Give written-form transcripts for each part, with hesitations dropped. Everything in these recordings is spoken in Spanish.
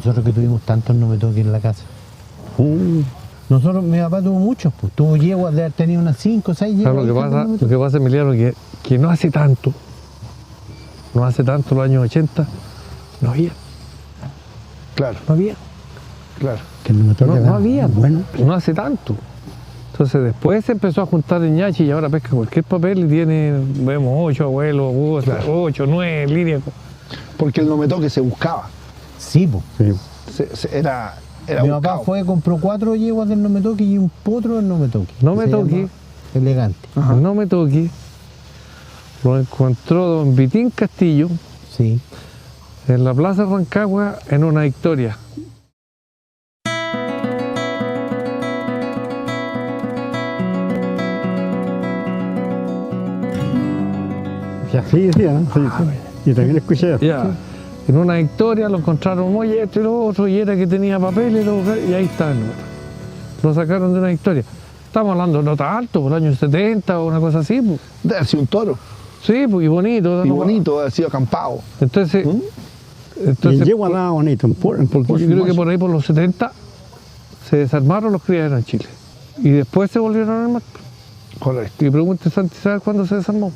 nosotros que tuvimos tantos no me toques en la casa. Nosotros, mi papá tuvo muchos, pues. Tuvo yeguas de haber tenido unas 5 o 6 yeguas. Lo que pasa, Emiliano, que no hace tanto, los años 80, no había. Claro. No había. Claro. Que no había. Bueno. No hace tanto. Entonces después se empezó a juntar en Ñachi y ahora pesca cualquier papel y tiene, vemos 8 abuelos, 8, 9 líneas. Porque el no me toque se buscaba. Sí, pues. Sí. Era Mi buscado. papá fue, compró 4 yeguas del no me toque y un potro del no me toque. No me Se toque. llama Elegante. Ajá. No me toque. Lo encontró don Vitín Castillo Sí. en la Plaza Rancagua en una Victoria. Sí, decía, ¿no? Sí. Y también escuché. Ya. En una Victoria lo encontraron, oye, esto y lo otro, y era que tenía papeles, y ahí está. Lo sacaron de una Victoria. Estamos hablando de nota alto, por el año 70 o una cosa así. Pues. Debe haber sido un toro. Sí, pues, y bonito. Y bonito, debe haber sido acampado. Entonces, Y el yegua andaba bonito. porque yo creo que por ahí, por los 70, se desarmaron los criaderos en Chile. Y después se volvieron a armar. Correcto. Y pregunte Santi, ¿sabes cuándo se desarmó?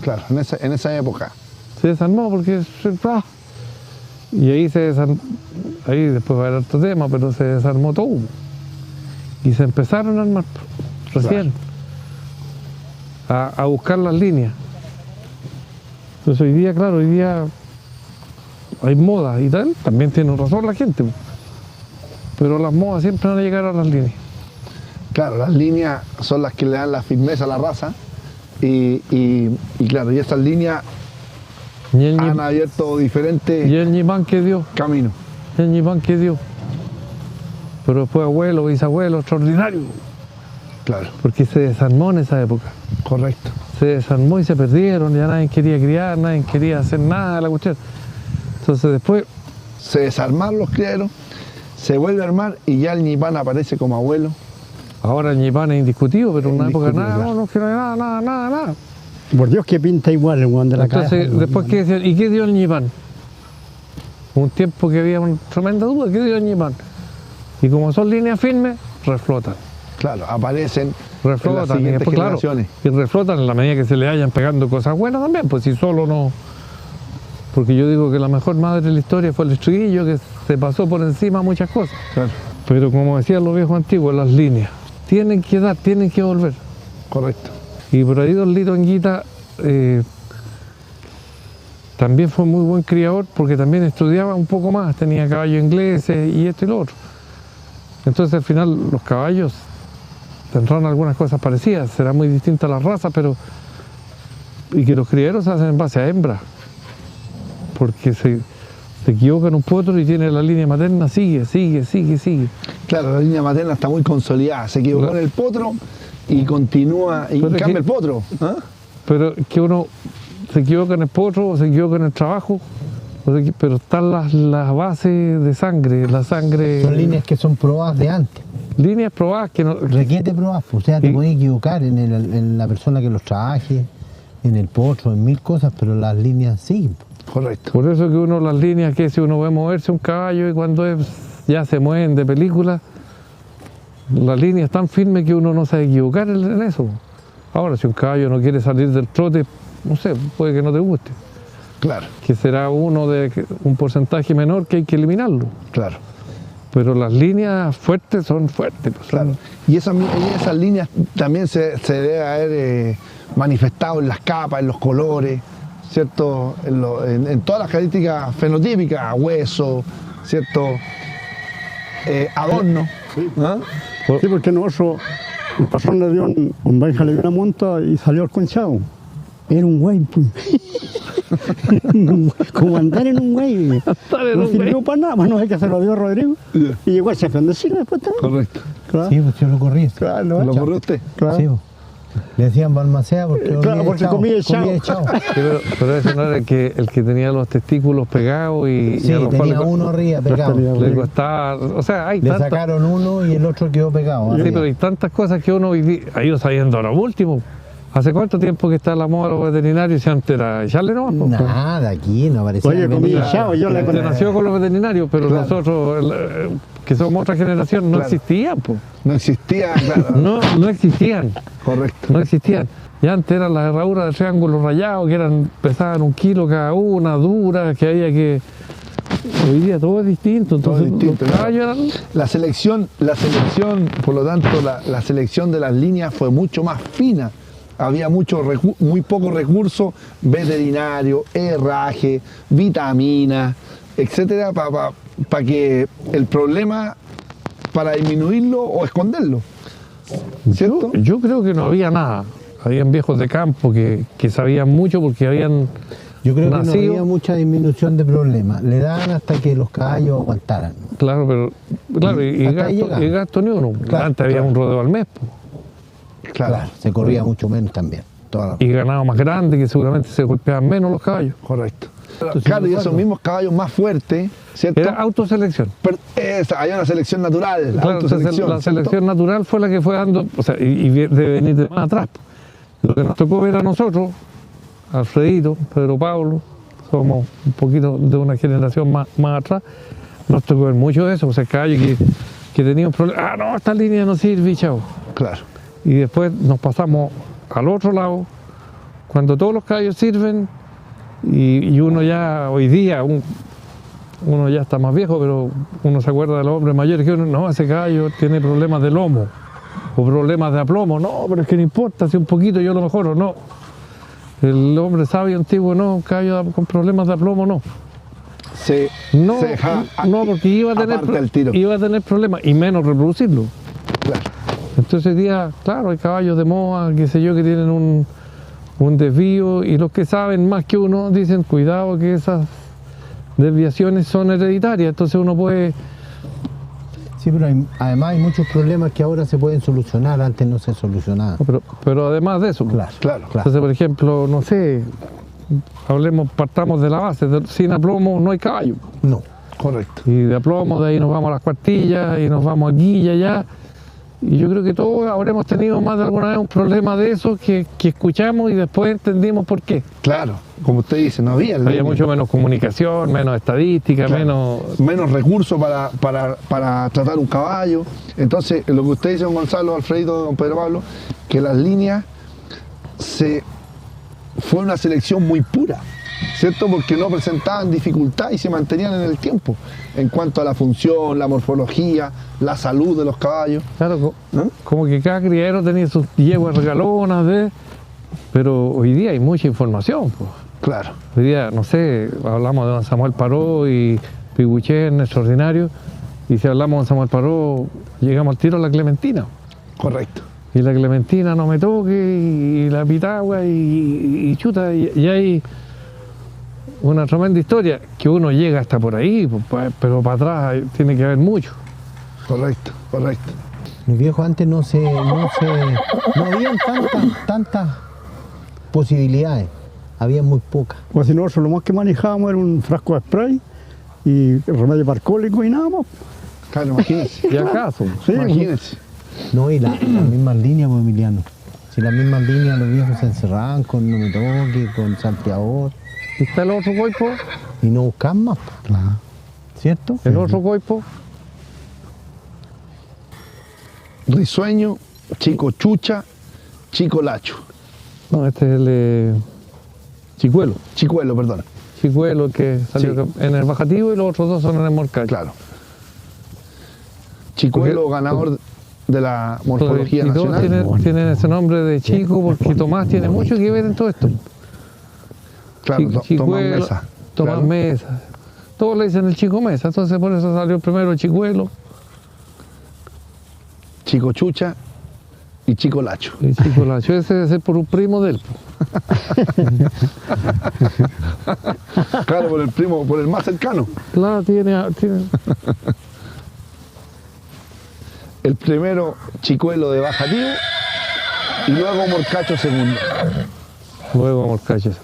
Claro, en esa época. Se desarmó porque... Y ahí se desarmó, ahí después va a haber otro tema, pero se desarmó todo. Y se empezaron a armar recién, a buscar las líneas. Entonces hoy día, claro, hoy día hay modas y tal, también tiene razón la gente. Pero las modas siempre van a llegar a las líneas. Claro, las líneas son las que le dan la firmeza a la raza. Y claro, y esas líneas Y el, han abierto diferentes y el ñipán que dio, caminos. el ñipán que dio. Pero después abuelo, bisabuelo, extraordinario. Claro, Porque se desarmó en esa época. correcto. Se desarmó y se perdieron, ya nadie quería criar, nadie quería hacer nada de la cuestión. Entonces después, Se desarmaron los criaderos, se vuelve a armar y ya el ñipán aparece como abuelo. ahora el ñipán es indiscutido, pero en una época Indiscutible, nada, claro. no quiero nada. Por Dios que pinta igual el guan de la casa. Entonces, después, ¿qué decían? ¿Y qué dio el ñipán? Un tiempo que había una tremenda duda, ¿qué dio el ñipán? Y como son líneas firmes, reflotan. Claro, aparecen en las Reflotan, y siguientes después, claro, generaciones. y reflotan en la medida que se le vayan pegando cosas buenas también, pues si solo no... Porque yo digo que la mejor madre de la historia fue el estribillo, que se pasó por encima muchas cosas. Claro, Pero como decían los viejos antiguos, las líneas tienen que dar, tienen que volver. correcto. Y por ahí don Lito Anguita también fue muy buen criador porque también estudiaba un poco más, tenía caballos ingleses y esto y lo otro. Entonces al final los caballos tendrán algunas cosas parecidas, será muy distinta la raza, pero y que los criaderos se hacen en base a hembras, porque se equivocan un potro y tiene la línea materna, sigue. Claro, la línea materna está muy consolidada. Se equivocó Claro. en el potro y continúa, y Pero es cambia que- el potro. ¿Ah? Pero que uno se equivoca en el potro o se equivoca en el trabajo, pero están las bases de sangre, la sangre... Son líneas que son probadas de antes. Líneas probadas que no... Requiere probadas, pues. O sea, te Y- puedes equivocar en la persona que los trabaje, en el potro, en 1000 cosas, pero las líneas siguen. Correcto. Por eso que uno las líneas que si uno ve moverse un caballo y cuando ya se mueven de película, las líneas tan firmes que uno no sabe equivocar en eso. Ahora, si un caballo no quiere salir del trote, no sé, puede que no te guste. Claro, Que será un porcentaje menor que hay que eliminarlo. claro, Pero las líneas fuertes son fuertes. Pues, claro. Y esas líneas también se debe haber manifestado en las capas, en los colores, ¿cierto? En todas las características fenotípicas, hueso, ¿cierto? Adorno. ¿Ah? Sí, porque nosotros, el patrón le dio un Benja le dio una monta y salió al conchado. Era un güey, pues. Como andar en un güey. No sirvió para nada, más no sé que se lo dio Rodrigo. Y llegó al campeón de Chile después también. Correcto. Claro, Sí, pues yo lo corrí. claro, ¿Lo chao. ocurrió usted? Claro. Sí, pues. Le decían Balmacea porque Claro, porque comía echado. Sí, pero ese no era el que tenía los testículos pegados y Sí, a los tenía cuales uno arriba pegado. le costaba, o sea, hay Le tantas, sacaron uno y el otro quedó pegado. sí, arriba. pero hay tantas cosas que uno ha ido sabiendo a lo último. ¿Hace cuánto tiempo que está la moda de los veterinarios? Si antes era echarle no. Nada, aquí no aparecía. Oye, comí venía- chao, yo le Usted nació con los veterinarios, pero Claro. nosotros, que somos otra generación, no Claro. existían. Po. No existía, claro. No existían. Correcto. No existían. Y antes eran las herraduras de triángulo rayado, que pesaban 1 kilo cada una, duras, que había que... Hoy día todo es distinto. Todo es Entonces, distinto, los claro. caballos eran... La selección, por lo tanto, la selección de las líneas fue mucho más fina. Había muy pocos recursos veterinarios, herraje, vitaminas, etcétera, para que el problema, para disminuirlo o esconderlo. ¿Cierto? Yo creo que no había nada. Habían viejos de campo que sabían mucho porque habían Yo creo que no nacido. había mucha disminución de problemas. Le daban hasta que los caballos aguantaran. Claro, pero claro, y Hasta ahí gasto, llegaba. y gasto ni uno. Claro, Antes había un rodeo al mes po. Claro. Se corría mucho menos también. Toda la- Y ganado más grande que seguramente se golpeaban menos los caballos. Correcto. Entonces, Claro, y igual, esos ¿no? mismos caballos más fuertes, ¿cierto? Era autoselección. Había una selección natural, Claro, entonces autoselección. la ¿cierto? selección natural fue la que fue dando, o sea, y de venir de más atrás. Po. Lo que nos tocó ver a nosotros, Alfredito, Pedro Pablo, somos un poquito de una generación más atrás, nos tocó ver mucho de eso, o sea, caballos que tenían problemas. Ah, no, esta línea no sirve, chao. Claro. Y después nos pasamos al otro lado, cuando todos los caballos sirven y uno ya hoy día, uno ya está más viejo, pero uno se acuerda de los hombres mayores que uno, no, ese caballo tiene problemas de lomo o problemas de aplomo, no, pero es que no importa, si un poquito yo lo mejoro, no. El hombre sabio antiguo, no, un caballo con problemas de aplomo, no. No, se deja no, porque iba a aparte el tiro. tener problemas y menos reproducirlo. Claro. Entonces hoy día, claro, hay caballos de moda, qué sé yo, que tienen un desvío y los que saben más que uno dicen, cuidado que esas desviaciones son hereditarias, entonces uno puede... Sí, pero además hay muchos problemas que ahora se pueden solucionar, antes no se solucionaban. Pero además de eso, Claro, Claro. entonces por ejemplo, no sé, partamos de la base, sin aplomo no hay caballo. No. Correcto. Y de aplomo, de ahí nos vamos a las cuartillas y nos vamos aquí y allá. Y yo creo que todos habremos tenido más de alguna vez un problema de eso que escuchamos y después entendimos por qué. Claro. Como usted dice, no había. Había mucho menos comunicación, menos estadística, Claro. menos recursos para tratar un caballo. Entonces, lo que usted dice, don Gonzalo, Alfredito, don Pedro Pablo, que las líneas fue una selección muy pura, ¿cierto? Porque no presentaban dificultad y se mantenían en el tiempo en cuanto a la función, la morfología, la salud de los caballos. Claro, ¿No? como que cada criadero tenía sus yeguas regalonas, pero hoy día hay mucha información. Pues. Claro, Hoy día, no sé, hablamos de don Samuel Paró y Piguchen, extraordinario, y si hablamos de don Samuel Paró, llegamos al tiro a la Clementina. correcto. Y la Clementina no me toque, y la Pitagua, y chuta, y hay una tremenda historia, que uno llega hasta por ahí, pero para atrás tiene que haber mucho. Correcto, correcto. Los viejos antes no habían tantas posibilidades, había muy pocas. Pues si nosotros lo más que manejábamos era un frasco de spray y remedio para alcohólico y nada más. Claro, imagínense. ¿Y acaso? Sí, Imagínense. No, y las mismas líneas, pues, Emiliano. Si las mismas líneas los viejos se encerraban con No Me Toque, con Santiago, ¿Y está el otro coipo? y no buscaban más, pues, ¿cierto? El otro coipo, Risueño, Chico Chucha, Chico Lacho. no, este es el Chicuelo. Chicuelo, perdón. Chicuelo que salió en el bajativo y los otros dos son en el morcal. Claro. Chicuelo, Porque- ganador de la morfología Y todos nacional. tienen ese nombre de chico porque Tomás tiene mucho que ver en todo esto. Claro, Tomás Chicuelo, Mesa. Tomás Claro. Mesa. Todos le dicen el Chico Mesa, entonces por eso salió primero el Chicuelo Chico Chucha y Chico Lacho. y Chico Lacho. Ese debe ser por un primo de él. Claro, por el primo, por el más cercano. Claro, tiene El primero Chicuelo de Bajativo y luego Morcacho segundo. luego Morcaches.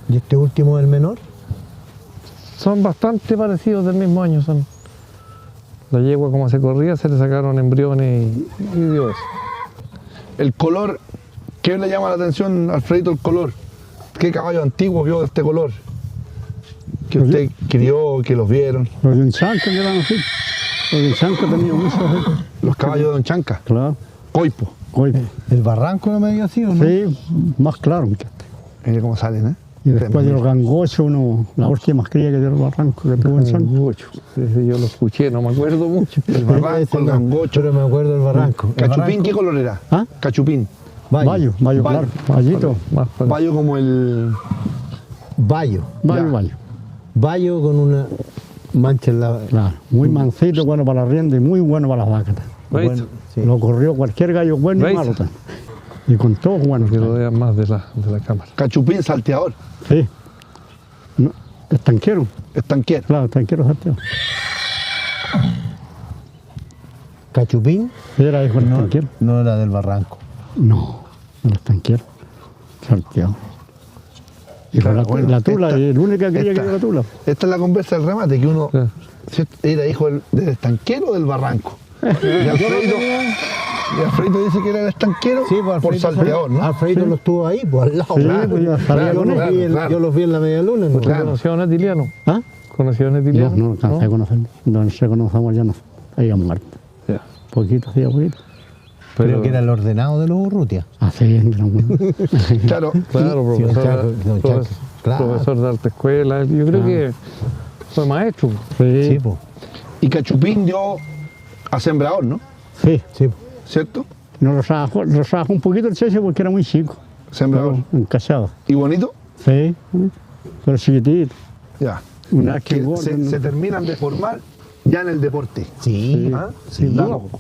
¿Y este último del menor? Son bastante parecidos del mismo año. Son. La yegua como se corría, se le sacaron embriones y dio eso. El color ¿Qué le llama la atención, Alfredito, el color? ¿Qué caballos antiguos vio de este color? Que usted crió, que los vieron. Los de Chanca que eran así. Los de Chanca tenían muchos. Los caballos de Don Chanca. Claro. Coipo. Coipo. ¿El barranco no me dio así o no? Sí, más claro. Mire cómo salen, ¿eh? Y después de los gangochos, la hostia más cría que dio el barranco que tuvo en Chanca. Gangocho. Ese yo lo escuché, no me acuerdo mucho. El barranco, el gangocho. Pero me acuerdo del barranco. ¿El ¿Cachupín barranco? qué color era? ¿Ah? Cachupín. Bayo, claro. Bayito. Más para- Bayo como el... Bayo. Bayo. Bayo con una mancha en la... Claro. Muy mansito, bueno para la rienda y muy bueno para las vacas. ¿Veis? Bueno, sí. Lo corrió cualquier gallo bueno y ¿Veis? malo también. Y con todos buenos. Que lo vean más de la cámara. Cachupín salteador. Sí. No, estanquero. Estanquero. Claro, estanquero salteado. ¿Cachupín? Era hijo del No, estanquero. no era del barranco. No, el estanquero. Salteado. Y Claro, la, bueno, la tula, esta- y el único que quería que dio la tula. Esta es la conversa del remate, que uno Sí. ¿cierto? Era hijo del estanquero o del barranco. Y Alfredito dice que era el estanquero Sí, pues por Alfredito salteador, ¿no? Alfredito lo estuvo ahí, pues al lado. Sí, Claro, pues ya salía yo, con los él. vi en, Claro. yo los vi en la media luna. ¿no? Claro. ¿Conoció a Netiliano? ¿Ah? ¿Conoció a No, Netiliano? no alcancé a conocerlo. No se conocemos ya, no. Había muerto. Ya. Poquito, hacía poquito. Pero que era el ordenado de los Urrutia. Así es, era muy... Claro. Claro, Sí, don profesor, Chaco, don Chaco, claro. profesor de alta escuela. Yo creo que fue maestro. Sí, pues. Y Cachupín dio a sembrador, ¿no? Sí, Sí. ¿Cierto? nos lo trabajó un poquito el cheche porque era muy chico. Sembrador. Encachado. ¿Y bonito? Sí, pero chiquitito. Ya. Una vez que Que gordo, se, ¿no? se terminan de formar ya en el deporte. Sí. ¿Ah? Sí.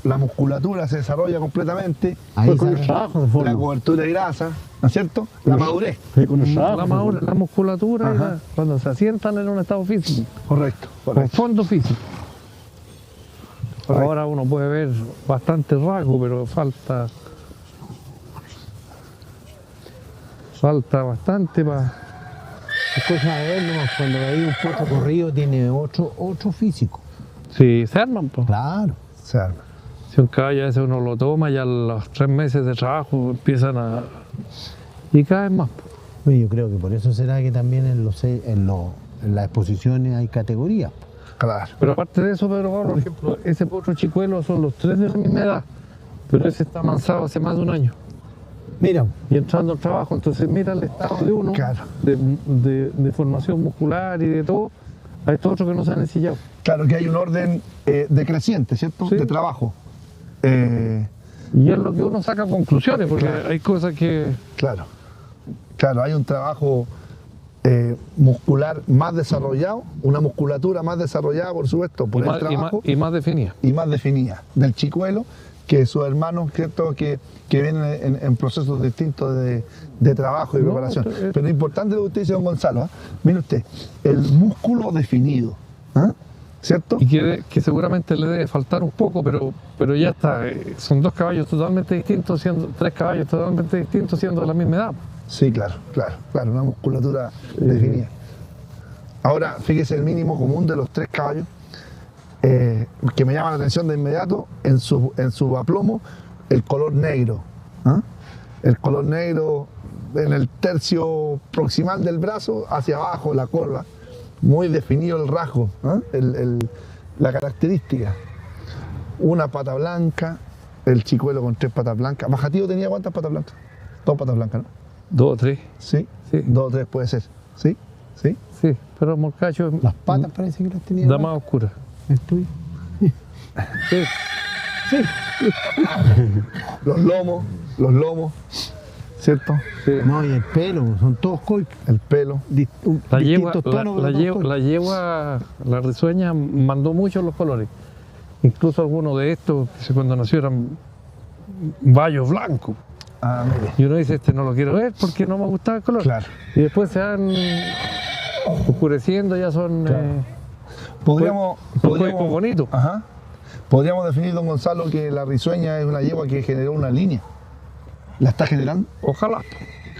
La musculatura se desarrolla completamente, Ahí Fue con el sale. trabajo de la forma. cobertura de grasa, ¿no es cierto? La madurez. Sí, con el trabajo. La musculatura, Ajá. cuando se asientan en un estado físico, Correcto. con Correcto. fondo físico. Correcto. Ahora uno puede ver bastante rasgo, pero falta bastante para... Es cosa de ver nomás, cuando hay un potro corrido tiene otro físico. Sí, se arman, pues. Claro. Se arma. Si un caballo a veces uno lo toma, ya a los 3 meses de trabajo empiezan a... y caen más. Pues. Bueno, yo creo que por eso será que también en las exposiciones hay categorías. Claro. Pero aparte de eso, Pedro, por ejemplo, ese potro chicuelo son los 3 de la misma edad, pero ese está amansado hace más de un año. Mira, Y entrando al trabajo, entonces mira el estado de uno, Claro. de formación muscular y de todo, a estos otros que no se han ensillado. Claro que hay un orden decreciente, ¿cierto? Sí. De trabajo. Y es lo que uno saca conclusiones, porque hay cosas que... Claro. Claro, hay un trabajo muscular más desarrollado, una musculatura más desarrollada, por supuesto, por el trabajo y más definida. y más definida del chicuelo que sus hermanos, ¿cierto? Que vienen en procesos distintos de trabajo y No, preparación. pero- Pero importante lo que usted dice, don Gonzalo. ¿Ah? Mire usted, el músculo definido, ¿ah? ¿Cierto? Y que seguramente le debe faltar un poco, pero ya está. Son 2 caballos totalmente distintos, 3 caballos totalmente distintos, siendo de la misma edad. Sí, claro, una musculatura definida. Ahora, fíjese el mínimo común de los 3 caballos, que me llama la atención de inmediato, en su aplomo, el color negro. ¿Ah? El color negro en el tercio proximal del brazo, hacia abajo, la corva. Muy definido el rasgo, ¿ah? La característica. Una pata blanca, el chicuelo con 3 patas blancas. ¿Bajativo tenía cuántas patas blancas? 2 patas blancas, ¿no? 2 o 3. Sí, Sí. 2 o 3 puede ser. Sí, sí. Sí, pero Morcacho las patas parece que las tenía. da más oscura. El tuyo. Sí. Los lomos, ¿cierto? Sí. No, y el pelo, son todos coicos. El pelo. La yegua, Distintos tonos, pero todos coicos. la yegua, la risueña mandó mucho los colores. Incluso algunos de estos, que cuando nació eran bayos blancos. Ah, mire. Y uno dice, este no lo quiero ver porque no me gustaba el color. Claro. Y después se van oscureciendo, ya son... Podríamos. Son cuerpos bonitos. Ajá. Podríamos definir, don Gonzalo, que la risueña es una yegua que generó una línea. ¿La está generando? Ojalá.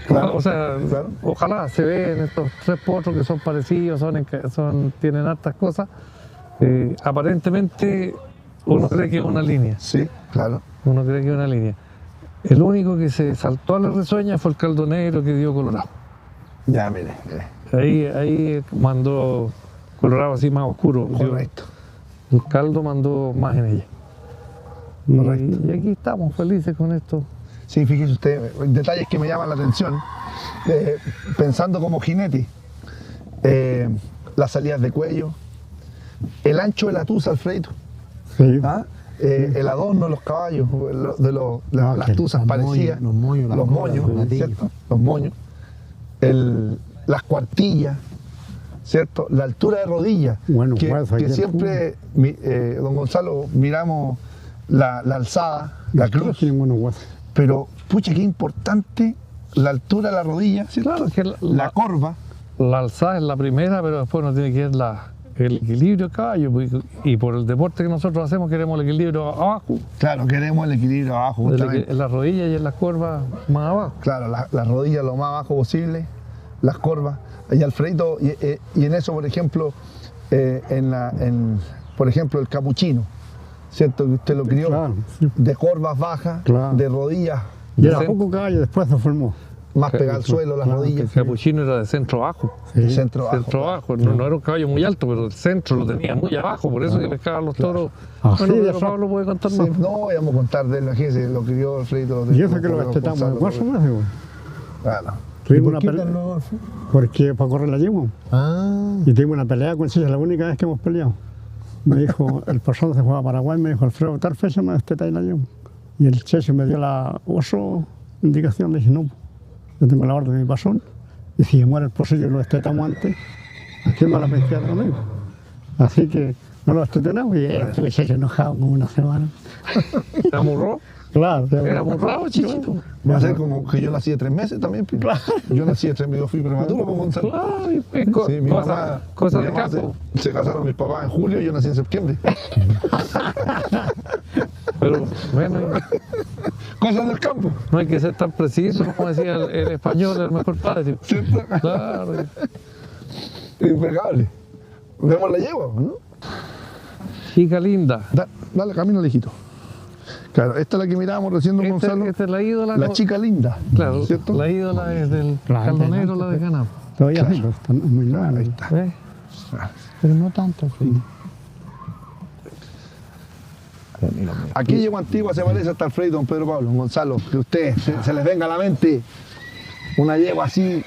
Claro, O sea, claro. ojalá se ven estos 3 potros que son parecidos, tienen hartas cosas. Aparentemente uno cree que es una línea. Sí, claro. Uno cree que es una línea. El único que se saltó a la resueña fue el caldo negro que dio Colorado. Ya, mire. Ahí mandó Colorado así más oscuro. Correcto. El caldo mandó más en ella. Correcto. Y aquí estamos felices con esto. Sí, fíjese usted, detalles que me llaman la atención. Pensando como jinete, las salidas de cuello, el ancho de la tusa, Alfredo. Sí. ¿Ah? El adorno de los caballos, las tuzas parecidas, los moños, los moños, ¿cierto? Los moños, las cuartillas, ¿cierto? La altura de rodillas, Bueno, que, pues, que siempre, don Gonzalo, miramos la alzada, la cruz, Tienen buenos huesos. pero pucha, qué importante la altura de la rodilla, ¿cierto? Claro, que la corva, la alzada es la primera, pero después uno tiene que ver el equilibrio del caballo. Y por el deporte que nosotros hacemos queremos el equilibrio abajo. claro, queremos el equilibrio abajo, justamente. En la rodilla y en las curvas más abajo. Claro, las rodillas lo más abajo posible, las corvas. Y Alfredo, y en eso, por ejemplo, por ejemplo, el capuchino, ¿cierto? Que usted lo crió, Claro, sí. de corvas bajas, Claro. de rodillas Y era Sí. poco caballo, después se formó. más pegadas al suelo, las El rodillas, capuchino era de centro abajo. de Sí. centro abajo. Centro abajo. No era un caballo muy alto, pero el centro lo tenía muy abajo, por eso que pescaban los toros. Así Bueno, de pero Pablo puede contar Sí, más. no vamos a contar de él, imagínese, lo crió Alfredo. Y eso que lo destetamos de cuatro meses, güey. Claro. Tuvimos ¿Por una qué pelea, tan luego? porque para correr la yegua. Ah, Y tuvimos una pelea con ella, la única vez que hemos peleado. Me dijo, el pasado se fue a Paraguay, me dijo, Alfredo, tal fecha me destetáis la yegua. Y el checho me dio la indicación, le dije, no, yo tengo la orden de mi pasón. Y si muere el posillo y lo destetamos antes, ¿a quién me la pensé conmigo? Así que no lo destetamos y el checho enojado como una semana. ¿Se amurró? Claro, Era amurrado, chiquito. Va a ser como que yo nací de 3 meses también. Pues. Yo nací de 3 meses, yo fui prematuro con Gonzalo. Claro, y pues, Sí, mi mamá, cosas mi de mamá campo. se casaron mis papás en julio y yo nací en septiembre. Pero bueno, Cosas del campo, no hay que ser tan preciso como decía el español, el mejor padre. ¿cierto? Claro. Impecable. Vemos la yegua, ¿no? Chica linda. Dale, camino lejito. Claro, esta es la que mirábamos recién, don Gonzalo. Esta es la ídola. La chica linda. Claro, ¿cierto? la ídola es del Claro, caldonero, la de ganado. Todavía sí, pues, está muy grande. Ahí está. ¿Ves? pero no tanto. Sí. Aquí yegua antigua se parece hasta Alfredo, don Pedro Pablo, don Gonzalo, que usted se les venga a la mente una yegua así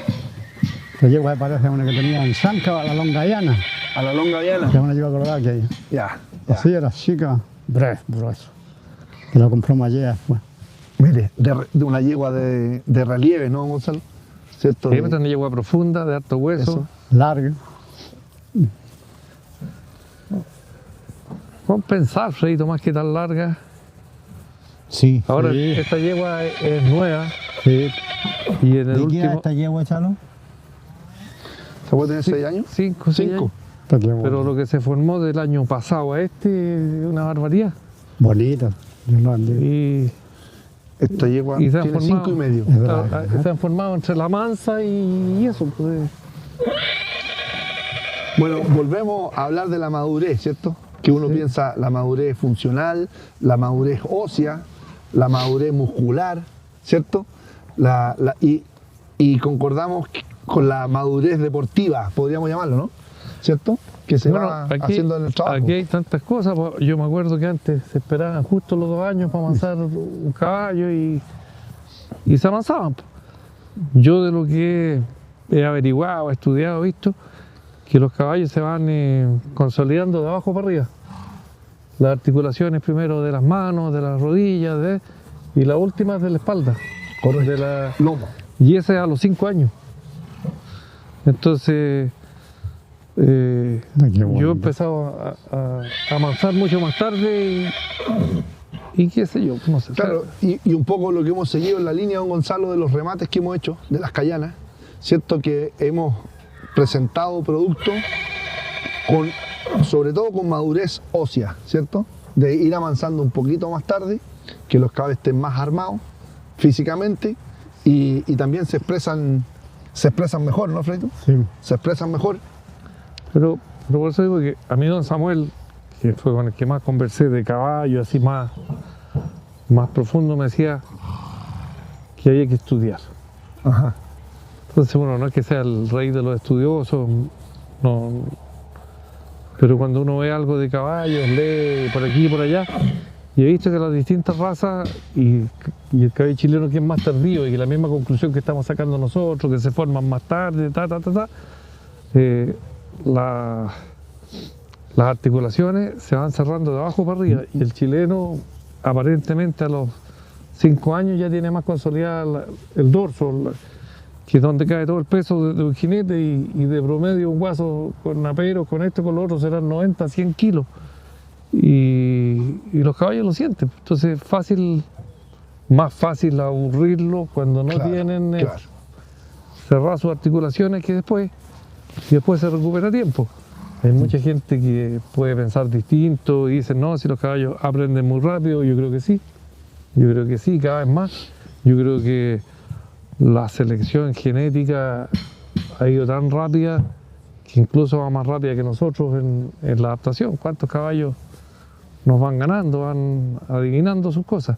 La yegua me parece a una que tenía en Sanca, la Longayana, a la longa viana. que es una yegua colorada que hay. Ya. Así era chica, grueso. Que la compró ayer después. Mire, de una yegua de relieve, ¿no, don Gonzalo? ¿Cierto? Sí, esta es una yegua profunda, de harto hueso. Eso. Largo. Con pensar, Freito, más que tan larga. Sí. Ahora, Sí. esta yegua es nueva Sí. y en el ¿De qué edad último esta yegua, Chalo? ¿Se puede tener 6 años? 5, 6 años. Esta yegua Pero lo que se formó del año pasado a este es una barbaridad. bonita. Yo lo andé. Y Esta yegua Y se han tiene formado. 5 y medio. Es verdad. se han formado entre la mansa y eso. Pues. Bueno, volvemos a hablar de la madurez, ¿cierto? Que uno piensa la madurez funcional, la madurez ósea, la madurez muscular, ¿cierto? Y concordamos con la madurez deportiva, podríamos llamarlo, ¿no? ¿Cierto? Que se Bueno, va haciendo en el trabajo. aquí hay tantas cosas. Pues, yo me acuerdo que antes se esperaban justo los 2 años para avanzar un caballo y se avanzaban. Pues. Yo de lo que he averiguado, estudiado, visto, que los caballos se van consolidando de abajo para arriba. Las articulaciones primero de las manos, de las rodillas, y la última de la espalda. Correcto. De la, Lomo. y ese a los 5 años. Entonces, Qué yo he bonito. empezado a avanzar mucho más tarde y qué sé yo, no sé. Claro, y un poco lo que hemos seguido en la línea, don Gonzalo, de los remates que hemos hecho, de las callanas, ¿cierto? Que hemos presentado productos sobre todo con madurez ósea, ¿cierto? De ir avanzando un poquito más tarde, que los caballos estén más armados físicamente y también se expresan mejor, ¿no, Freito? Sí. Se expresan mejor. Pero por eso digo que a mí don Samuel, que fue con el que más conversé de caballo, así más profundo, me decía, que hay que estudiar. Ajá. Entonces, bueno, no es que sea el rey de los estudiosos, no, pero cuando uno ve algo de caballos, lee por aquí y por allá, y he visto que las distintas razas y el caballo chileno que es más tardío y que la misma conclusión que estamos sacando nosotros, que se forman más tarde, las articulaciones se van cerrando de abajo para arriba y el chileno aparentemente a los 5 años ya tiene más consolidada el dorso, que es donde cae todo el peso de un jinete y de promedio un guaso con aperos, con esto, con lo otro serán 90, 100 kilos y los caballos lo sienten, entonces más fácil aburrirlo cuando no tienen cerrar sus articulaciones que después se recupera a tiempo. Hay mucha gente que puede pensar distinto y dice, no, si los caballos aprenden muy rápido, yo creo que sí, cada vez más. Yo creo que la selección genética ha ido tan rápida que incluso va más rápida que nosotros en la adaptación. ¿Cuántos caballos nos van ganando, van adivinando sus cosas?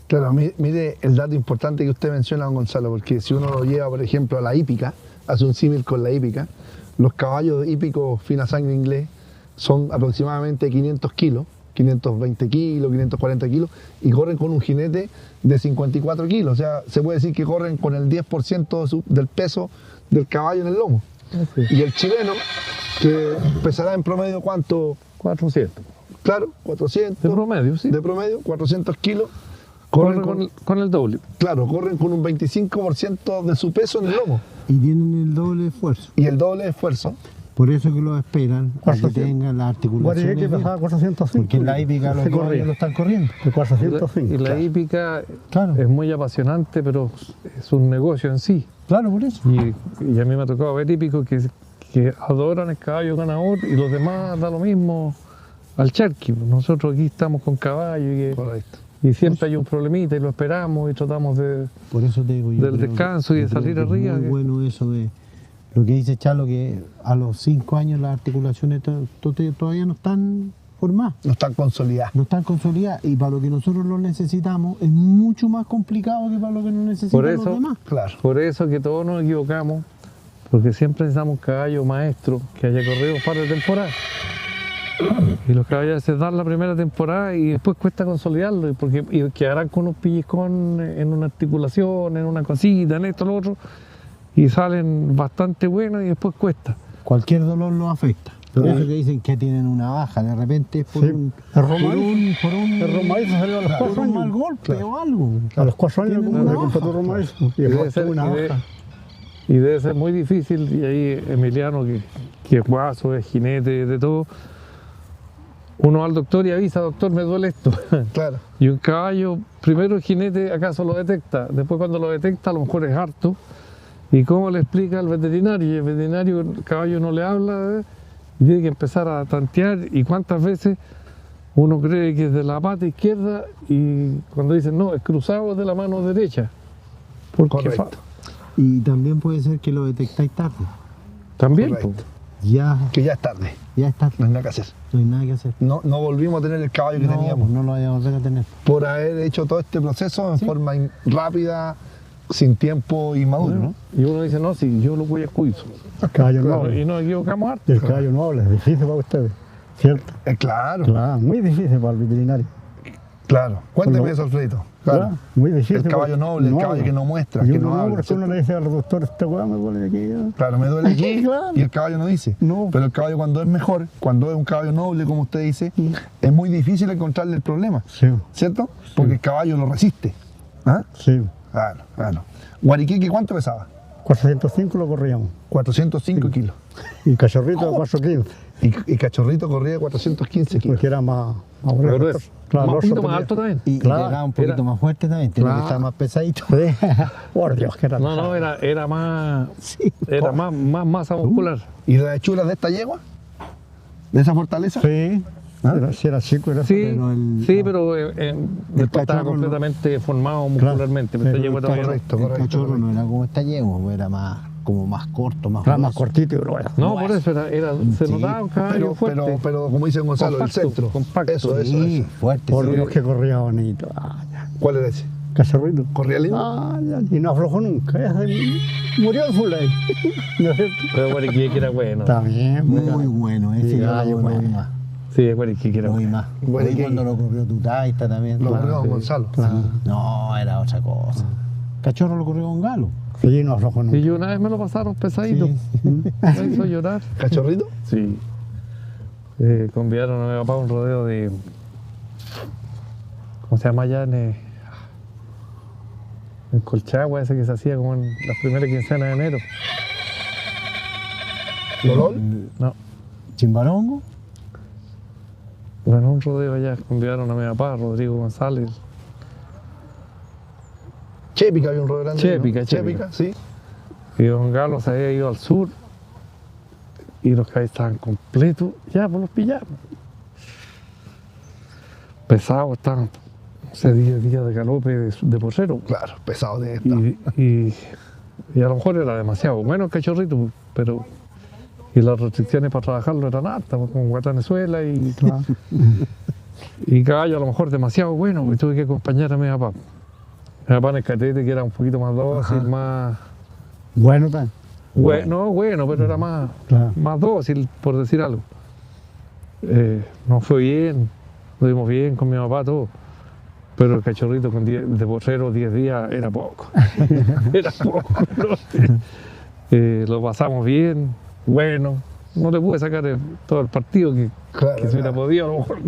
Claro, mire el dato importante que usted menciona, don Gonzalo, porque si uno lo lleva, por ejemplo, a la hípica, hace un símil con la hípica, los caballos hípicos fina sangre inglés son aproximadamente 500 kilos, 520 kilos, 540 kilos, y corren con un jinete de 54 kilos, o sea, se puede decir que corren con el 10% del peso del caballo en el lomo. Y el chileno, que pesará en promedio, ¿cuánto? 400. Claro, 400. De promedio, sí. De promedio, 400 kilos. Corren con el doble. Claro, corren con un 25% de su peso en el lomo. Y tienen el doble esfuerzo. Y el doble de esfuerzo. Por eso que lo esperan, para que 400. tengan las Guariquí articulaciones bien. pesaba 405. Porque en la hípica los caballos lo están corriendo. De 405. Y la hípica Claro. es muy apasionante, pero es un negocio en sí. Claro, por eso. Y a mí me ha tocado ver hípicos que adoran el caballo ganador y los demás da lo mismo al charqui. Nosotros aquí estamos con caballo Correcto. y siempre hay un problemita y lo esperamos y tratamos Por eso te digo yo. del creo descanso y de yo creo salir que es arriba, muy que- bueno eso de lo que dice Chalo, que a los 5 años las articulaciones todavía no están formadas. No están consolidadas. No están consolidadas y para lo que nosotros lo necesitamos es mucho más complicado que para lo que nos necesitan Por los eso- demás. Claro. Por eso que todos nos equivocamos, porque siempre necesitamos un caballo maestro que haya corrido un par de temporadas. Y los caballos se dan la primera temporada y después cuesta consolidarlo, y quedarán con unos pellizcón en una articulación, en una cosita, en esto, lo otro, y salen bastante buenos y después cuesta. Cualquier dolor los afecta. Por eso que dicen que tienen una baja, de repente es por Sí, un, el romadizo. por un, El romadizo salió a los por 4 un mal años. golpe o algo. A los 4 años Tienen me una compré baja. tu romadizo. Y Y debe después ser- tuve una y de- baja. Y debe ser muy difícil, y ahí Emiliano, que es guaso, es jinete, de todo, uno va al doctor y avisa, doctor, me duele esto. Claro. Y un caballo, primero el jinete acaso lo detecta, después cuando lo detecta a lo mejor es harto. ¿Y cómo le explica al veterinario? Y el veterinario, el caballo no le habla, y tiene que empezar a tantear. Y cuántas veces uno cree que es de la pata izquierda y cuando dicen no, es cruzado de la mano derecha. Porque Correcto. Y también puede ser que lo detectáis tarde. también. Correcto. po. Ya Que ya es tarde. es tarde. No hay nada que hacer. No hay nada que hacer. No volvimos a tener el caballo que No, teníamos. no lo vayamos a volver a tener. Por haber hecho todo este proceso en forma rápida, sin tiempo y maduro, ¿no? Y uno dice, no, si yo lo voy a cuidar. El caballo Y noble. nos equivocamos harto. Y el caballo noble es difícil para ustedes. ¿Cierto? Claro, Claro, muy difícil para el veterinario. claro. Cuénteme Por lo- eso, Alfredito. Claro. Claro, muy difícil. El caballo noble, el caballo que no muestra, Y que uno no habla, porque uno ¿cierto? le dice al doctor, este weón me duele aquí. ¿no? Claro, me duele aquí Claro. y el caballo no dice. No. Pero el caballo cuando es mejor, cuando es un caballo noble, como usted dice, es muy difícil encontrarle el problema, Sí, ¿cierto? Porque el caballo lo resiste. ¿Ah? sí. Claro, claro. Guariquique, ¿cuánto pesaba? 405 lo corríamos. 405 kilos. Y cachorrito 415. Y Cachorrito corría 415 kilos. Porque era más Pero grueso. es Claro, un el poquito oso más tenía- alto también. Y Claro, llegaba un poquito era- más fuerte también, tiene Claro. que estar más pesadito. Sí. Por Dios, que era. No, no, era más, Sí. era más masa muscular. ¿Y las hechuras de esta yegua? ¿De esa fortaleza? Sí. ¿Ah? Era, sí, era chico, era Sí, Pero el- sí, pero después estaba cachorro no- completamente formado muscularmente. Claro. Esta yegua todavía no. Correcto, El correcto. cachorro no era como esta yegua, era más, como más corto, más Era más grueso. cortito y grueso. No, por eso se Sí, notaba un caballo fuerte. Pero como dice Gonzalo, Compacto, el centro. compacto. Eso, Sí, eso. fuerte. Por sí. Dios que corría bonito. Ah, ya. ¿Cuál era ese? Cachorrito. ¿Corría lindo? Ah, ya, y no aflojó nunca. Murió el full ahí. ¿No es cierto? Pero Guariquique era bueno. También, Muy bueno, ese Sí, yo gallo, lo vi bueno. más. Sí, Guariquique era Lo vi bueno. más. Bueno, Lo vi ¿y cuando lo corrió tu taita también. Lo Claro. corrió con sí. Gonzalo. Claro. No, era otra cosa. Cachorro lo corrió con Galo. Sí, no aflojó Y nunca. yo una vez me lo pasaron pesadito. Sí. Me hizo llorar. ¿Cachorrito? Sí. Convidaron a mi papá a un rodeo de. ¿Cómo se llama allá? En Colchagua, ese que se hacía como en las primeras quincenas de enero. ¿Lolol? No. Chimbarongo. Bueno, un rodeo allá. Convidaron a mi papá, Rodrigo González. Chépica había un rodeo grande. Chépica, ¿no? Chépica. Sí. Y don Galo se había ido al sur. Y los caballos estaban completos. Ya, pues los pillamos. Pesados estaban. Ese 10 días de galope de porcero. Claro, pesado de esta. Y a lo mejor era demasiado bueno el cachorrito, pero. Y las restricciones para trabajarlo eran altas, pues, con Guatanezuela y. Y caballo a lo mejor demasiado bueno, y tuve que acompañar a mi papá. Mi papá en el catete, que era un poquito más dócil, más. Bueno, también. No bueno, pero era más, Claro. más dócil, por decir algo. Nos fue bien, lo dimos bien con mi papá, todo. Pero el cachorrito con de porrero 10 días era poco. Era poco. ¿No? Lo pasamos bien, bueno. No le pude sacar todo el partido que Claro, se hubiera claro. podido, a lo mejor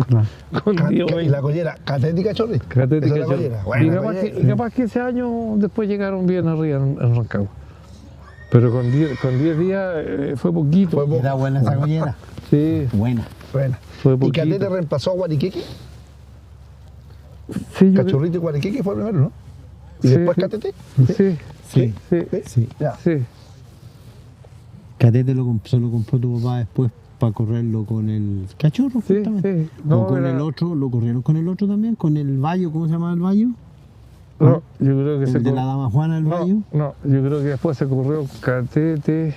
con 10 o Y 20. la collera, catete y cachorrito. Catete y Esa es la cachorro. collera. Bueno, Y la capaz, collera. y capaz que ese año después llegaron bien arriba en Rancagua. Pero con 10 días fue poquito. Fue poco. Era buena esa collera. Sí, Buena. Buena. fue ¿Y poquito. Catete reemplazó a Guariquique? Sí, yo Cachorrito y Guariquique fue primero, ¿no? ¿Y Sí, después sí. Catete? Sí, Sí. sí, Sí. Ya. sí. Catete se lo compró tu papá después para correrlo con el cachorro, Sí, justamente. sí. O No, con era- el otro, lo corrieron con el otro también, con el Bayo, ¿cómo se llama el Bayo? No, yo creo que El se de cor- la dama Juana, el Bayo. no, yo creo que después se corrió Catete.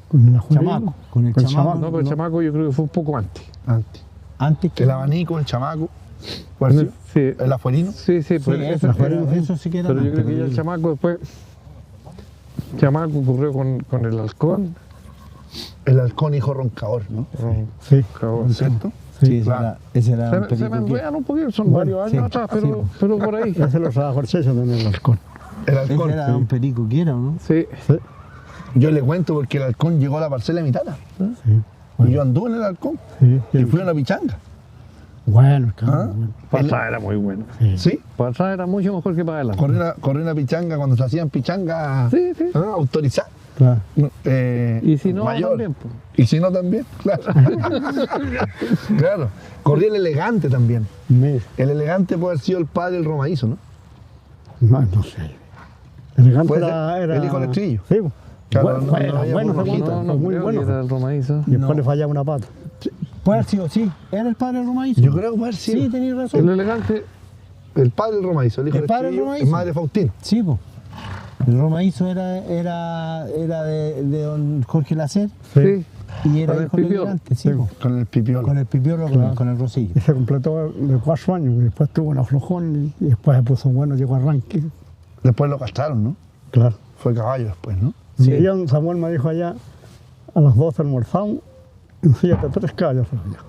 Con la Juanita. Chamaco, con el Con chamaco. chamaco. No, pero el chamaco yo creo que fue un poco antes. Antes. Antes que El abanico, el chamaco. ¿Cuál sí? Sí, El afuerino. sí, Sí, pero eso, eso sí que era pero yo antes, creo que ya el chamaco después. Chamaco ocurrió con el halcón. El halcón hijo roncador, ¿no? Sí. Cabrón. ¿Cierto? Sí, claro. ese era un Se me perico que- enredan un poquito, son varios años sí, atrás, sí. pero por ahí. Ese lo trabajó el Checho también, el halcón. El Ese halcón. era un perico que era, ¿no? Sí, Sí. Yo le cuento porque el halcón llegó a la parcela de mi tata. Sí. Y yo anduve en el halcón. Sí. Y fui a una pichanga. Bueno, cabrón. ¿Ah? Bueno. para atrás era muy bueno. Sí. ¿Sí? Para atrás era mucho mejor que para adelante. Corrí una pichanga cuando se hacían pichangas Sí, sí. autorizadas. Claro. Y si no, mayor. también, pues. Y si no, también, claro. Claro. Corrí el elegante también. Mira, El elegante puede haber sido el padre del Romadizo, ¿no? no sé. Elegante Puede era, ser, era... el hijo del estrello. Sí, pues. Claro, bueno, no era había bueno, muy ese rojito. guato, No, muy creo bueno. que era el Romadizo. Y después No. le fallaba una pata. Puede haber sido, sí. Era el padre Romaizo. Yo creo que puede haber sido Sí, tenías El razón. elegante, el padre del Romadizo, el hijo El del padre del estrello, Romadizo. el madre de Faustino. Sí, pues. El Romaizo era de don Jorge Lacer sí. y era Con el hijo del pipiolo. elegante, sí, po. Con el pipiolo. Con el pipiolo, Claro. con el rosillo. Y se completó de 4 años. Y después tuvo un aflojón y después se puso bueno, llegó a ranking. Después lo castraron, ¿no? Claro. Fue caballo después, ¿no? Sí. Y don Samuel me dijo allá, a las 12 almorzamos, ensíllate 3 caballos,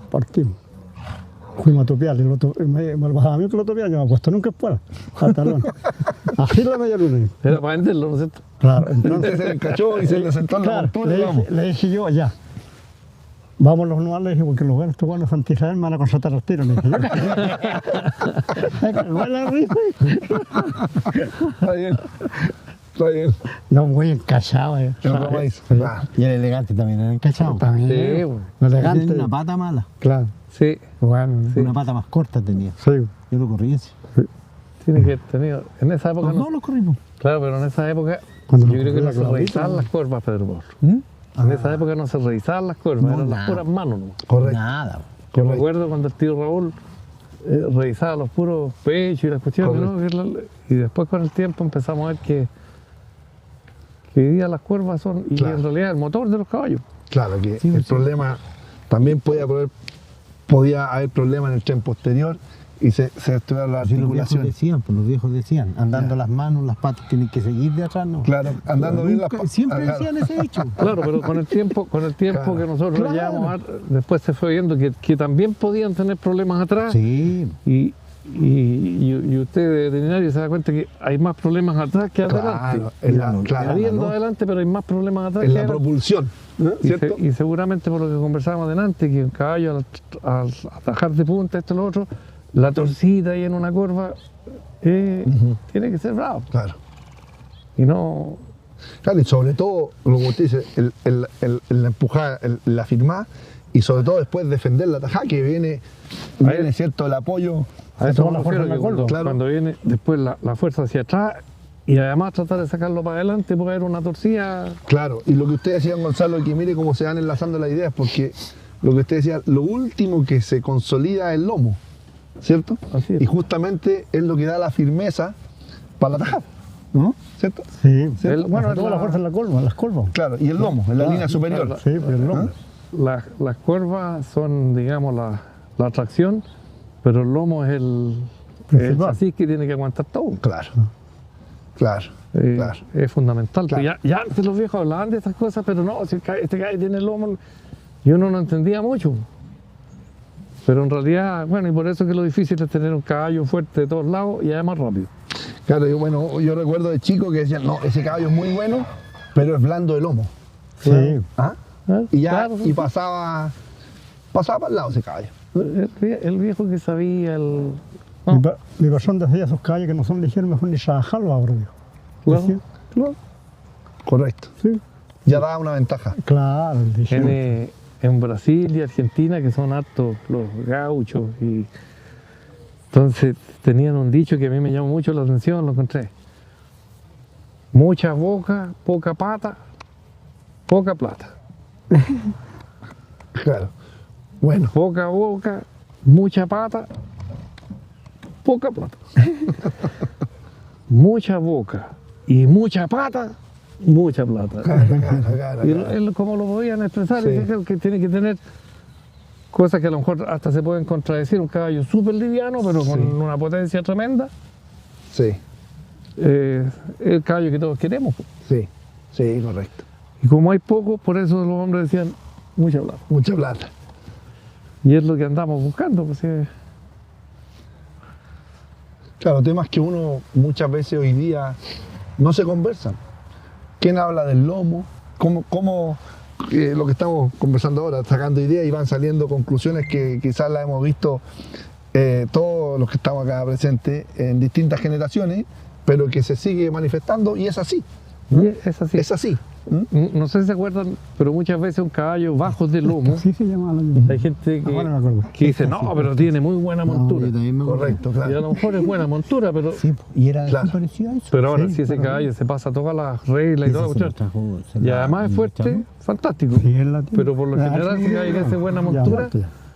partimos. Fuimos a topear, y me lo bajaba a mí que lo topeaba, yo me he puesto nunca fuera, al talón. Así la media luna. Era para venderlo, ¿no es cierto? Claro, Entonces entonces, se le encachó y se le sentó en la claro, montura y vamos. le dije yo allá. Vamos los nuevos, le dije, porque los buenos, estos buenos de Santa Isabel me van a contratar al tiro. Le dije yo. Me cagó en la risa. Está bien. Está bien. No, muy encachado. El Romadizo. Sí. Ah, Y el elegante también era encachado. También. Sí, bueno. Lo Tenía elegante. una pata mala. Claro. Sí, Bueno, Una pata más corta tenía. sí. Yo lo corrí ese. tiene que haber tenido. En esa época Los no. dos lo corrimos. Claro, pero en esa época Cuando yo lo creo que no corría se Claudito, revisaban ¿no? las curvas, Pedro Porro. ¿Mm? En esa época no se revisaban las curvas, No, eran las nada. puras manos nomás. correcto. Nada. Yo me Correcto. acuerdo cuando el tío Raúl revisaba los puros pechos y las cuestiones, ¿no? Y después con el tiempo empezamos a ver que hoy día las curvas son, y Claro. en realidad el motor de los caballos. Claro que Sí, el sí. problema también podía haber problemas en el tren posterior y se estudiaron las Si los viejos articulaciones. decían, pues los viejos decían, andando las manos, las patas tienen que seguir de atrás, ¿no? Claro, andando bien las Nunca- patas. Siempre Claro. decían ese dicho. Claro, pero con el tiempo Claro. que nosotros Claro. llevamos, después se fue viendo que también podían tener problemas atrás. Sí, Y usted de veterinario se da cuenta que hay más problemas atrás que adelante. Claro, en la, Claro, claro, Habiendo ¿no? adelante, pero hay más problemas atrás en que la adelante. propulsión, ¿no? Y, ¿Cierto? y seguramente por lo que conversábamos delante, que un caballo al atajar de punta, esto y lo otro, la torcida ahí en una curva, tiene que ser bravo. Claro. Y no. Claro, y sobre todo, lo que usted dice, la empujada, la firmada, y sobre todo después defender la tajada, que viene cierto, el apoyo. A eso toda me la fuerza refiero, en la que curva. Claro. cuando viene después la fuerza hacia atrás y además tratar de sacarlo para adelante puede haber una torcida. Claro, y lo que usted decía, Gonzalo, que mire cómo se van enlazando las ideas, porque lo que usted decía, lo último que se consolida es el lomo, ¿cierto? Así es. Y justamente es lo que da la firmeza para la tajada, ¿no? ¿Cierto? Sí, El- bueno, toda la- la fuerza en la curva, en las curvas. Claro, y el lomo, en la línea superior. Sí, pues el lomo. Las curvas son, digamos, la tracción, pero el lomo es el Principal. chasis que tiene que aguantar todo. Claro, claro, claro. Es fundamental. Claro. Ya antes los viejos hablaban de estas cosas, pero no, si este caballo tiene el lomo, y uno no entendía mucho. Pero en realidad, bueno, y por eso que lo difícil es tener un caballo fuerte de todos lados y además rápido. Claro, yo recuerdo de chico que decían, no, ese caballo es muy bueno, pero es blando de lomo. Sí. ¿Ah? ¿Eh? Y ya, Claro, y pasaba para el lado ese caballo. el viejo que sabía el. Mi, No, pa- mi persona decía esos caballos que no son ligeros, mejor ni trabajarlos ahora, dijo. claro, Decía, claro. Correcto. sí. Ya daba una ventaja. Claro, el ligero. En Brasil y Argentina, que son hartos los gauchos, y entonces tenían un dicho que a mí me llamó mucho la atención, lo encontré. Mucha boca, poca pata, poca plata. Claro. Bueno, Poca boca, mucha pata, poca plata. Mucha boca y mucha pata, mucha plata. claro, Y claro. él, como lo podían expresar, Sí. dice que tiene que tener cosas que a lo mejor hasta se pueden contradecir. Un caballo súper liviano, pero con una potencia tremenda. Sí, El caballo que todos queremos. sí, sí, correcto. Y como hay poco, por eso los hombres decían mucha plata. Mucha plata. Y es lo que andamos buscando. Pues, Claro, temas que uno muchas veces hoy día no se conversan. ¿Quién habla del lomo? ¿Cómo lo que estamos conversando ahora, sacando ideas y van saliendo conclusiones que quizás las hemos visto todos los que estamos acá presentes en distintas generaciones, pero que se sigue manifestando y es así. y es así. Es así. No sé si se acuerdan, pero muchas veces un caballo bajo de lomo, Así se llama la hay gente Ahora me acuerdo. que dice, no, pero tiene muy buena no, montura. yo también me acuerdo. Correcto, Y a claro. lo mejor es buena montura, pero, Sí, po, y era Claro. así parecido a eso. pero ahora Sí, si ese claro. caballo se pasa todas las reglas y Ese toda la se lo cuestión, trajo, se y lo- además es lo fuerte, echamos. fantástico. Sí, es la Pero por lo general, si hay que hacer buena montura,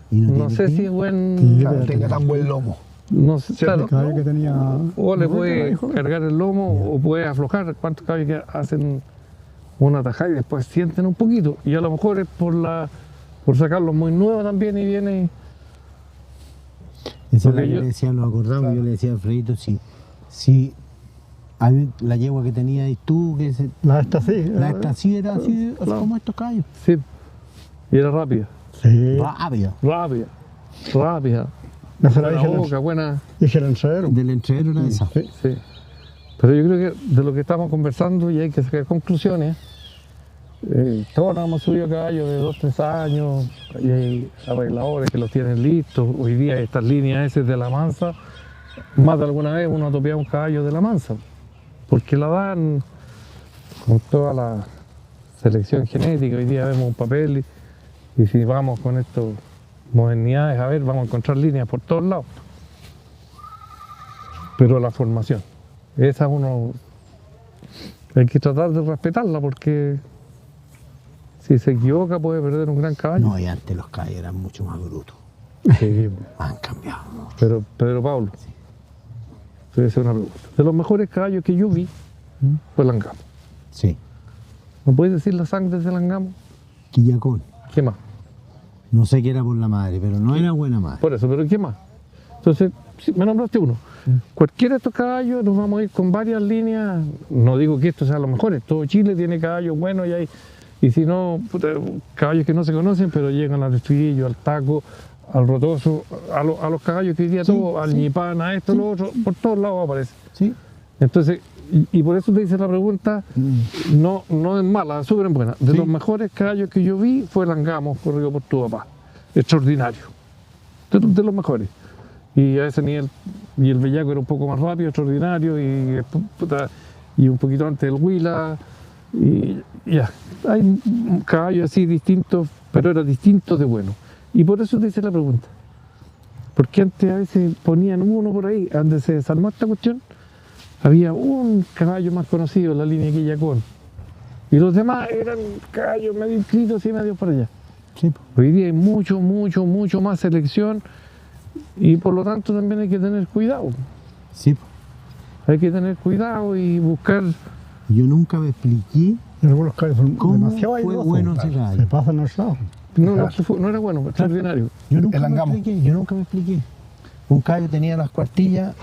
Y no tiene sé que- si es buen. Sí. Claro, tenga tan buen lomo. No sé, Cierto. claro, El caballo que tenía. o le no, puede hijo, cargar el lomo o puede aflojar. ¿Cuántos caballos que hacen una tajada y después sienten un poquito? Y a lo mejor es por sacarlos muy nuevos también y viene. Esa es la Porque que yo- le decía, lo acordamos, Claro. yo le decía a Alfredito, si a mí, la yegua que tenías tú, que La esta sí. la esta sí era así, Claro. como estos caballos. Sí. Y era rápida, Sí. Rápida. rápida, rápida. No se la Buena dije, boca, buena. dije el enredero. Del entreno era esa. Sí. Sí. Pero yo creo que de lo que estamos conversando y hay que sacar conclusiones. Todos nos hemos subido a caballos de 2, 3 años, y hay arregladores que los tienen listos. Hoy día estas líneas esas de la mansa, más de alguna vez uno ha topeado un caballo de la mansa, porque la dan con toda la selección genética. Hoy día vemos un papel y si vamos con estas modernidades, a ver, vamos a encontrar líneas por todos lados. Pero la formación, esa uno hay que tratar de respetarla porque si se equivoca puede perder un gran caballo. No, y antes los caballos eran mucho más brutos. Sí, Han cambiado mucho. pero Pedro Pablo, te voy a hacer una pregunta. De los mejores caballos que yo vi fue Langamo. Sí. ¿Me puedes decir la sangre de Langamo? Quillacón. ¿Qué más? No sé qué era por la madre, pero no era buena madre. Por eso, pero ¿qué más? Entonces, sí, me nombraste uno. Cualquiera de estos caballos nos vamos a ir con varias líneas. No digo que estos sean los mejores, todo Chile tiene caballos buenos y si no, puta, caballos que no se conocen, pero llegan al estribillo, al taco, al rotoso, a los caballos que hoy día todo, al ñipán, a esto, lo otro, por todos lados aparece. Sí. Entonces, y por eso te hice la pregunta, no es mala, es súper buena. De los mejores caballos que yo vi fue el Angamos, corrido por tu papá. Extraordinario. De los mejores. Y a ese nivel, y el Bellaco era un poco más rápido, extraordinario, y un poquito antes del Huila. Y ya, hay caballos así distintos, pero era distinto de bueno. Y por eso te hice la pregunta. Porque antes a veces ponían uno por ahí, donde se desarmó esta cuestión, había un caballo más conocido en la línea Quillacón. Y los demás eran caballos medio inscritos y medio por allá. Sí. Hoy día hay mucho más selección y por lo tanto también hay que tener cuidado. Sí. Hay que tener cuidado y buscar. Yo nunca me expliqué Y algunos caballos son cómo demasiado fue airosos. bueno ese Se caballo. pasan al lado. No era bueno, extraordinario. Yo nunca El me Angamo. expliqué, yo nunca me expliqué. Un caballo tenía las cuartillas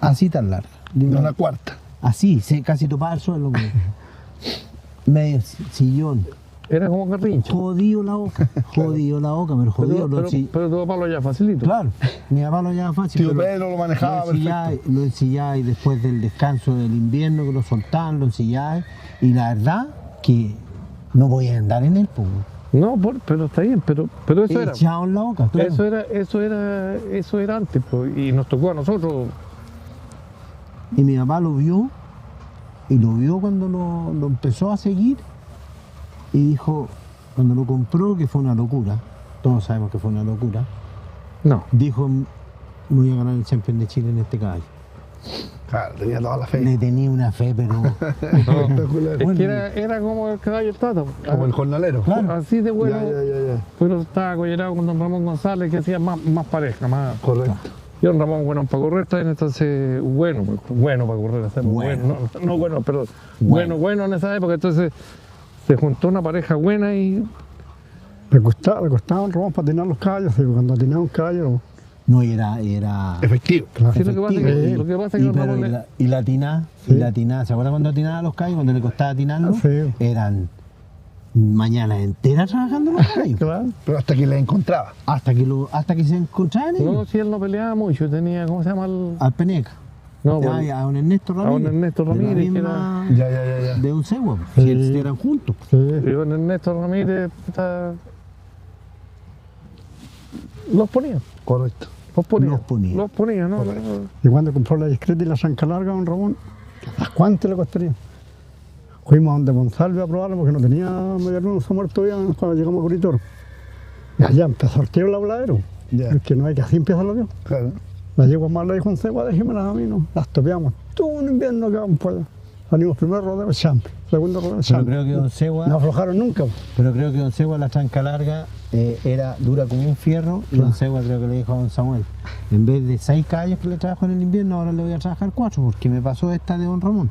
así tan largas. De una cuarta. Así, casi topaba el suelo. Medio sillón. Era como carrincho. Jodido la boca, pero jodido. Pero tu papá lo ya facilito. Claro, mi papá lo llevaba fácil. Tío pero Pedro lo manejaba lo ensillaba y después del descanso del invierno que lo soltaban, lo ensillaba. Y la verdad que no voy a andar en él, pues. No, pero está bien, pero eso era. Echado en la boca, claro. Eso era antes, pues, y nos tocó a nosotros. Y mi papá lo vio, y lo vio cuando lo empezó a seguir, y dijo, cuando lo compró, que fue una locura, todos sabemos que fue una locura, No. dijo, voy a ganar el Champion de Chile en este caballo. Claro, tenía toda la fe. Le tenía una fe, pero... Espectacular. Es que era como el caballo del Tata. Como el jornalero. Claro. Así de bueno. Ya. Pero estaba collerado con don Ramón González, que hacía más pareja, más. Correcto. Y don Ramón, bueno para correr, también entonces, bueno para correr, hacemos Bueno. no bueno, pero bueno en esa época, entonces se juntó una pareja buena y Le costaba a don Ramón patinar los caballos, y cuando atinaba un caballo, No, era... Efectivo. claro. sí, lo que pasa es que Y, don pero Ramón la atinada, ¿se acuerdan cuando atinaba los callos? Cuando le costaba atinarlos, Sí. eran mañanas enteras trabajando los callos. Claro. Pero hasta que la encontraba. hasta que se encontraban ellos. no, si él no peleaba mucho, tenía, ¿cómo se llama? Al Peneca. No, pues, A don Ernesto Ramírez. don Ernesto de la Ramírez, que misma- Ya. De un cegua, Sí. si eran juntos. Sí. y don Ernesto Ramírez los ponía. Correcto. Los ponía, ¿no? Y cuando compró la discreta y la zanca larga, don Ramón, ¿a cuánto le costaría? Fuimos a donde Monsalve a probarlo porque no tenía media luna, se ha muerto ya cuando llegamos a Curitor. Y allá empezó el tiro el habladero. Ya. Es que no hay que así empieza lo mío. Claro. La yegua más le dijo un cegua, déjemelas a mí, no. Las topeamos. Todo un invierno que vamos por allá. Salimos primer rodeo, champ. Segundo rodeo, Pero champ. creo que don Segua, No aflojaron nunca. la tranca larga era dura como un fierro. Y don Segua creo que le dijo a don Samuel, en vez de 6 caballos que le trabajo en el invierno, ahora le voy a trabajar 4, porque me pasó esta de don Ramón.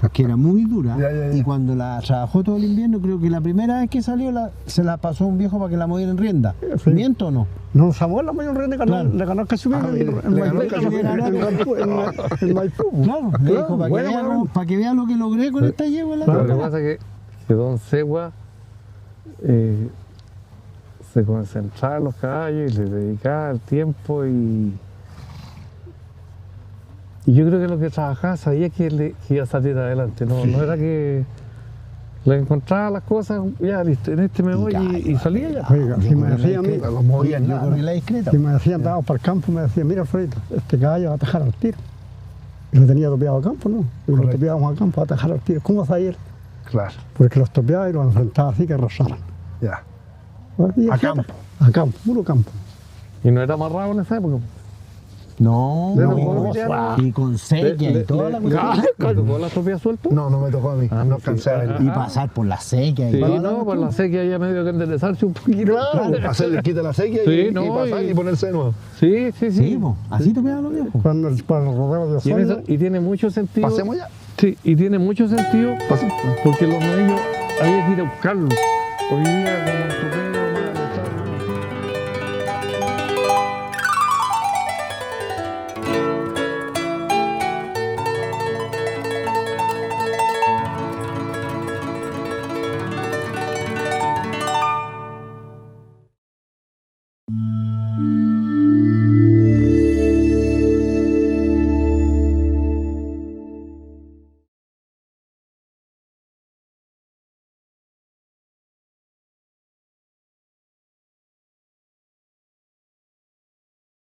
Porque era muy dura. Ya. Y cuando la trabajó todo el invierno, creo que la primera vez que salió se la pasó un viejo para que la moviera en rienda. Sí. ¿Miento o no? No, Samuel la mayor rey Claro. le ganó casi bien mire, le ganó casi bien. en Maipú. Claro, le dijo bueno, para que vea lo que logré con esta yegua en la Lo que tranca. pasa es que don Segua se concentraba en los caballos y le dedicaba el tiempo y yo creo que lo que trabajaba sabía que iba a salir adelante, no era que le encontraba las cosas, ya listo, en este me voy y salía ya. Oiga, si me decía a mí, Los movían Yo nada. corrí la discreta. si me decían, andábamos para el campo, me decía, mira Alfredito, este caballo va a atajar al tiro. Y lo tenía topeado al campo, ¿no? Y lo Correcto. topeábamos al campo, a atajar al tiro. ¿Cómo vas a ir? Claro. Porque los topeaba y los enfrentaba así que arrasaran. Ya. Y A así campo. A campo, puro campo. Y no era amarrado en esa época. No, Le no, tocó pelear. y con sequía y toda la cuestión. ¿Te tocó la tropia suelta? No me tocó a mí. No sí. alcancé a ver. Y pasar por la sequía y Sí, toda la no, pues cuestión. la sequía ya medio que enderezarse un poquito. Hacerle quita la sequía Sí, y no, pasar y- y ponerse de nuevo. Sí. Sí, po, así topeaban los viejos. Cuando para el rodeo de Y, en Osorno, eso- y tiene mucho sentido. Pasemos ya. Sí, y tiene mucho sentido Pasemos. porque los medios había que ir a buscarlos. Hoy día, como el topeo,